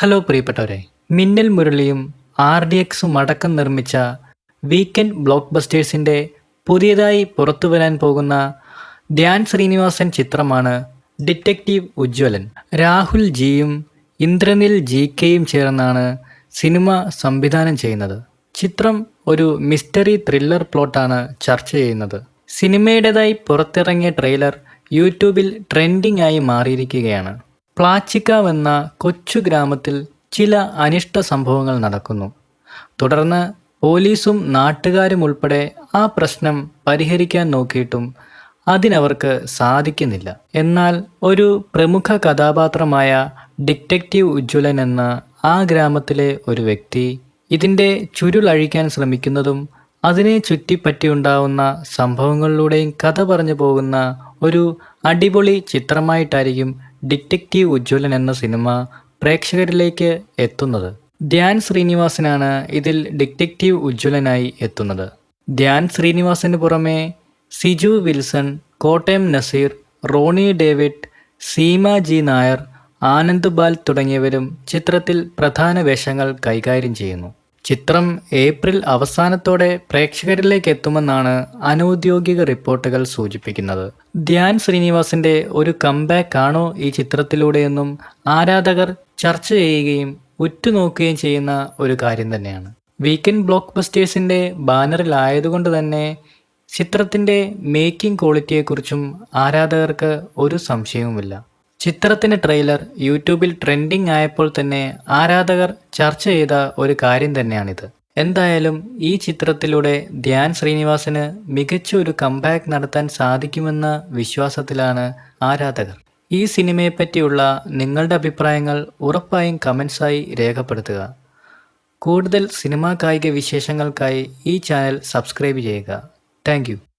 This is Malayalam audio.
ഹലോ പ്രിയപ്പെട്ടവരെ, മിന്നൽ മുരളിയും RDXും അടക്കം നിർമ്മിച്ച വീക്കെൻഡ് ബ്ലോക്ക് ബസ്റ്റേഴ്സിൻ്റെ പുതിയതായി പുറത്തുവരാൻ പോകുന്ന ധ്യാൻ ശ്രീനിവാസൻ ചിത്രമാണ് ഡിറ്റക്റ്റീവ് ഉജ്ജ്വലൻ. രാഹുൽ ജിയും ഇന്ദ്രനിൽ GKയും ചേർന്നാണ് സിനിമ സംവിധാനം ചെയ്യുന്നത്. ചിത്രം ഒരു മിസ്റ്ററി ത്രില്ലർ പ്ലോട്ടാണ് ചർച്ച ചെയ്യുന്നത്. സിനിമയുടേതായി പുറത്തിറങ്ങിയ ട്രെയിലർ യൂട്യൂബിൽ ട്രെൻഡിംഗ് ആയി മാറിയിരിക്കുകയാണ്. പ്ലാച്ചിക്കാവ് എന്ന കൊച്ചു ഗ്രാമത്തിൽ ചില അനിഷ്ട സംഭവങ്ങൾ നടക്കുന്നു. തുടർന്ന് പോലീസും നാട്ടുകാരും ഉൾപ്പെടെ ആ പ്രശ്നം പരിഹരിക്കാൻ നോക്കിയിട്ടും അതിനവർക്ക് സാധിക്കുന്നില്ല. എന്നാൽ ഒരു പ്രമുഖ കഥാപാത്രമായ ഡിറ്റക്റ്റീവ് ഉജ്ജ്വലൻ എന്ന ആ ഗ്രാമത്തിലെ ഒരു വ്യക്തി ഇതിൻ്റെ ചുരുളഴിക്കാൻ ശ്രമിക്കുന്നതും അതിനെ ചുറ്റിപ്പറ്റിയുണ്ടാവുന്ന സംഭവങ്ങളിലൂടെയും കഥ പറഞ്ഞു പോകുന്ന ഒരു അടിപൊളി ചിത്രമായിട്ടായിരിക്കും ഡിറ്റക്റ്റീവ് ഉജ്ജ്വലൻ എന്ന സിനിമ പ്രേക്ഷകരിലേക്ക് എത്തുന്നത്. ധ്യാൻ ശ്രീനിവാസനാണ് ഇതിൽ ഡിറ്റക്റ്റീവ് ഉജ്ജ്വലനായി എത്തുന്നത്. ധ്യാൻ ശ്രീനിവാസന് പുറമെ സിജു വിൽസൺ, കോട്ടയം നസീർ, റോണി ഡേവിഡ്, സീമ ജി നായർ, ആനന്ദ് ബാൽ തുടങ്ങിയവരും ചിത്രത്തിൽ പ്രധാന വേഷങ്ങൾ കൈകാര്യം ചെയ്യുന്നു. ചിത്രം ഏപ്രിൽ അവസാനത്തോടെ പ്രേക്ഷകരിലേക്ക് എത്തുമെന്നാണ് അനൗദ്യോഗിക റിപ്പോർട്ടുകൾ സൂചിപ്പിക്കുന്നത്. ധ്യാൻ ശ്രീനിവാസന്റെ ഒരു കംബാക്ക് ആണോ ഈ ചിത്രത്തിലൂടെയെന്നും ആരാധകർ ചർച്ച ചെയ്യുകയും ഉറ്റുനോക്കുകയും ചെയ്യുന്ന ഒരു കാര്യം തന്നെയാണ്. വീക്കെൻഡ് ബ്ലോക്ക് ബസ്റ്റേഴ്സിന്റെ ബാനറിലായതുകൊണ്ട് തന്നെ ചിത്രത്തിന്റെ മേക്കിംഗ് ക്വാളിറ്റിയെക്കുറിച്ചും ആരാധകർക്ക് ഒരു സംശയവുമില്ല. ചിത്രത്തിന് ട്രെയിലർ യൂട്യൂബിൽ ട്രെൻഡിംഗ് ആയപ്പോൾ തന്നെ ആരാധകർ ചർച്ച ചെയ്ത ഒരു കാര്യം തന്നെയാണിത്. എന്തായാലും ഈ ചിത്രത്തിലൂടെ ധ്യാൻ ശ്രീനിവാസന് മികച്ച ഒരു കംബാക്ക് നടത്താൻ സാധിക്കുമെന്ന വിശ്വാസത്തിലാണ് ആരാധകർ. ഈ സിനിമയെപ്പറ്റിയുള്ള നിങ്ങളുടെ അഭിപ്രായങ്ങൾ ഉറപ്പായും കമൻസായി രേഖപ്പെടുത്തുക. കൂടുതൽ സിനിമാ കായിക വിശേഷങ്ങൾക്കായി ഈ ചാനൽ സബ്സ്ക്രൈബ് ചെയ്യുക. താങ്ക്